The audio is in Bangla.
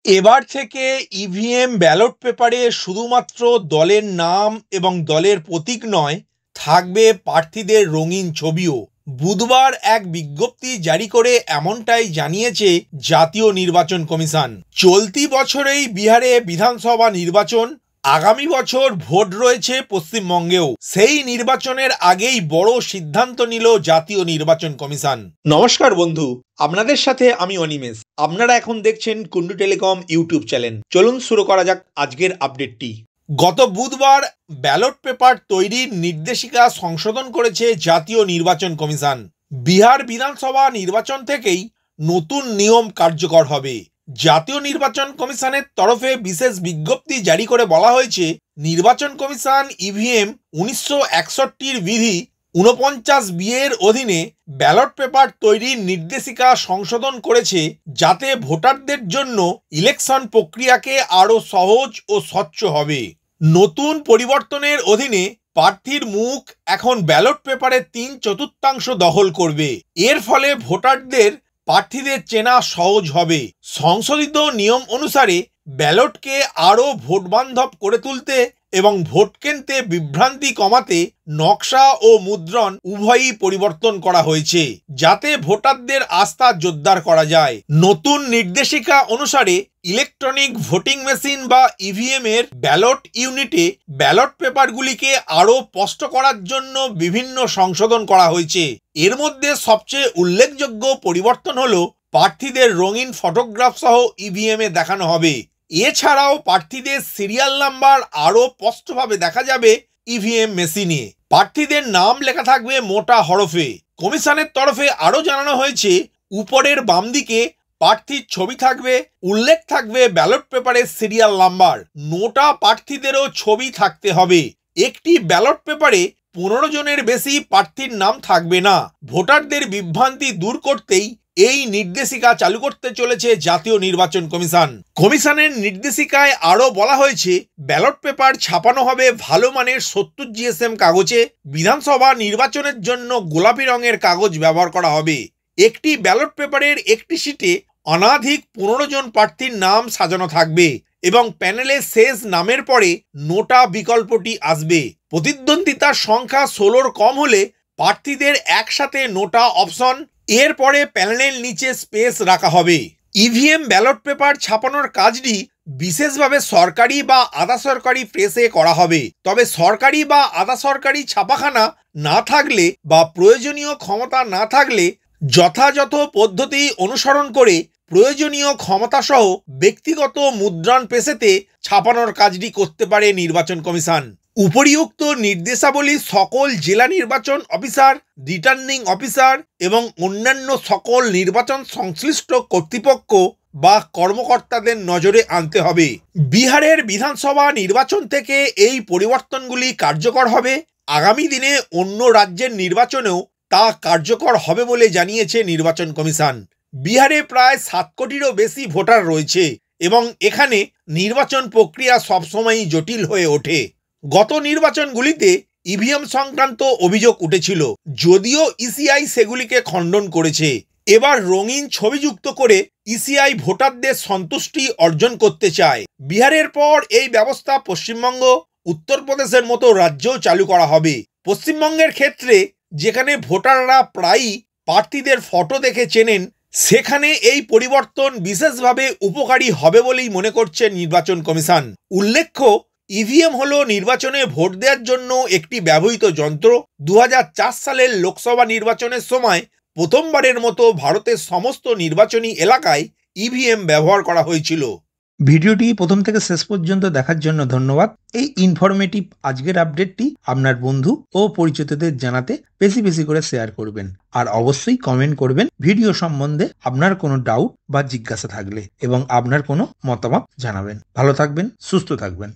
এবার থেকে ইভিএম ব্যালট পেপারে শুধুমাত্র দলের নাম এবং দলের প্রতীক নয়, থাকবে প্রার্থীদের রঙিন ছবিও। বুধবার এক বিজ্ঞপ্তি জারি করে এমনটাই জানিয়েছে জাতীয় নির্বাচন কমিশন। চলতি বছরেই বিহারে বিধানসভা নির্বাচন, আগামী বছর ভোট রয়েছে পশ্চিমবঙ্গেও। সেই নির্বাচনের আগেই বড় সিদ্ধান্ত নিল জাতীয় নির্বাচন কমিশন। নমস্কার বন্ধু, আপনাদের সাথে আমি অনিমেষ। আপনারা এখন দেখছেন কুন্ডু টেলিকম ইউটিউব চ্যানেল। চলুন শুরু করা যাক আজকের আপডেটটি। গত বুধবার ব্যালট পেপার তৈরির নির্দেশিকা সংশোধন করেছে জাতীয় নির্বাচন কমিশন। বিহার বিধানসভা নির্বাচন থেকেই নতুন নিয়ম কার্যকর হবে। জাতীয় নির্বাচন কমিশনের তরফে বিশেষ বিজ্ঞপ্তি জারি করে বলা হয়েছে, নির্বাচন কমিশন ইভিএম 1961 বিধি 49B এর অধীনে ব্যালট পেপার তৈরির নির্দেশিকা সংশোধন করেছে, যাতে ভোটারদের জন্য ইলেকশন প্রক্রিয়াকে আরও সহজ ও স্বচ্ছ হবে। নতুন পরিবর্তনের অধীনে প্রার্থীর মুখ এখন ব্যালট পেপারের 3/4 দখল করবে। এর ফলে ভোটারদের প্রার্থীদের চেনা সহজ হবে। সংশোধিত নিয়ম অনুসারে ব্যালটকে আরও ভোটবান্ধব করে তুলতে এবং ভোট কেন্দ্রে বিভ্রান্তি কমাতে নকশা ও মুদ্রণ উভয়ই পরিবর্তন করা হয়েছে, যাতে ভোটারদের আস্থা জোরদার করা যায়। নতুন নির্দেশিকা অনুসারে ইলেকট্রনিক ভোটিং মেশিন বা ইভিএম এর ব্যালট ইউনিটে ব্যালট পেপারগুলিকে আরও স্পষ্ট করার জন্য বিভিন্ন সংশোধন করা হয়েছে। এর মধ্যে সবচেয়ে উল্লেখযোগ্য পরিবর্তন হলো প্রার্থীদের রঙিন ফটোগ্রাফ সহ ইভিএম এ দেখানো হবে। এছাড়াও প্রার্থীদের সিরিয়াল নাম্বার আরও স্পষ্টভাবে দেখা যাবে ইভিএম মেশিনে। প্রার্থীদের নাম লেখা থাকবে মোটা হরফে। কমিশনের তরফে আরও জানানো হয়েছে, উপরের বাম দিকে প্রার্থীর ছবি থাকবে, উল্লেখ থাকবে ব্যালট পেপারের সিরিয়াল নাম্বার। নোটা প্রার্থীদেরও ছবি থাকতে হবে। একটি ব্যালট পেপারে 15 জনের বেশি প্রার্থীর নাম থাকবে না। ভোটারদের বিভ্রান্তি দূর করতেই এই নির্দেশিকা চালু করতে চলেছে জাতীয় নির্বাচন কমিশন। কমিশনের নির্দেশিকায় আরও বলা হয়েছে, ব্যালট পেপার ছাপানো হবে ভালো মানের 70 GSM কাগজে। বিধানসভা নির্বাচনের জন্য গোলাপি রঙের কাগজ ব্যবহার করা হবে। একটি ব্যালট পেপারের একটি শীটে অনধিক 15 জন প্রার্থীর নাম সাজানো থাকবে এবং প্যানেলে শেষ নামের পরে নোটা বিকল্পটি আসবে। প্রতিদ্বন্দ্বিতার সংখ্যা 16 কম হলে প্রার্থীদের একসাথে নোটা অপশন, এরপরে প্যানেলের নিচে স্পেস রাখা হবে। ইভিএম ব্যালট পেপার ছাপানোর কাজটি বিশেষভাবে সরকারি বা আধা সরকারি প্রেসে করা হবে। তবে সরকারি বা আধা সরকারি ছাপাখানা না থাকলে বা প্রয়োজনীয় ক্ষমতা না থাকলে যথাযথ পদ্ধতি অনুসরণ করে প্রয়োজনীয় ক্ষমতাসহ ব্যক্তিগত মুদ্রণ প্রেসেতে ছাপানোর কাজটি করতে পারে নির্বাচন কমিশন। উপরিউক্ত নির্দেশাবলী সকল জেলা নির্বাচন অফিসার, রিটার্নিং অফিসার এবং অন্যান্য সকল নির্বাচন সংশ্লিষ্ট কর্তৃপক্ষ বা কর্মকর্তাদের নজরে আনতে হবে। বিহারের বিধানসভা নির্বাচন থেকে এই পরিবর্তনগুলি কার্যকর হবে। আগামী দিনে অন্য রাজ্যের নির্বাচনেও তা কার্যকর হবে বলে জানিয়েছে নির্বাচন কমিশন। বিহারে প্রায় 7 কোটিরও বেশি ভোটার রয়েছে এবং এখানে নির্বাচন প্রক্রিয়া সবসময়ই জটিল হয়ে ওঠে। গত নির্বাচনগুলিতে ইভিএম সংক্রান্ত অভিযোগ উঠেছিল, যদিও ইসিআই সেগুলিকে খণ্ডন করেছে। এবার রঙিন ছবি যুক্ত করে ইসিআই ভোটারদের সন্তুষ্টি অর্জন করতে চায়। বিহারের পর এই ব্যবস্থা পশ্চিমবঙ্গ, উত্তরপ্রদেশের মতো রাজ্যেও চালু করা হবে। পশ্চিমবঙ্গের ক্ষেত্রে যেখানে ভোটাররা প্রায়ই প্রার্থীদের ফটো দেখে চেনেন, সেখানে এই পরিবর্তন বিশেষভাবে উপকারী হবে বলেই মনে করছে নির্বাচন কমিশন। উল্লেখ্য, ইভিএম হলো নির্বাচনে ভোট দেওয়ার জন্য একটি ব্যবহৃত যন্ত্র। 2004 সালের লোকসভা নির্বাচনের সময় প্রথমবারের মতো ভারতের সমস্ত নির্বাচনী এলাকায় ইভিএম ব্যবহার করা হয়েছিল। ভিডিওটি প্রথম থেকে শেষ পর্যন্ত দেখার জন্য ধন্যবাদ। এই ইনফরমেটিভ আজকের আপডেটটি আপনার বন্ধু ও পরিচিতদের জানাতে বেশি বেশি করে শেয়ার করবেন, আর অবশ্যই কমেন্ট করবেন ভিডিও সম্বন্ধে আপনার কোনো ডাউট বা জিজ্ঞাসা থাকলে, এবং আপনার কোনো মতামত জানাবেন। ভালো থাকবেন, সুস্থ থাকবেন।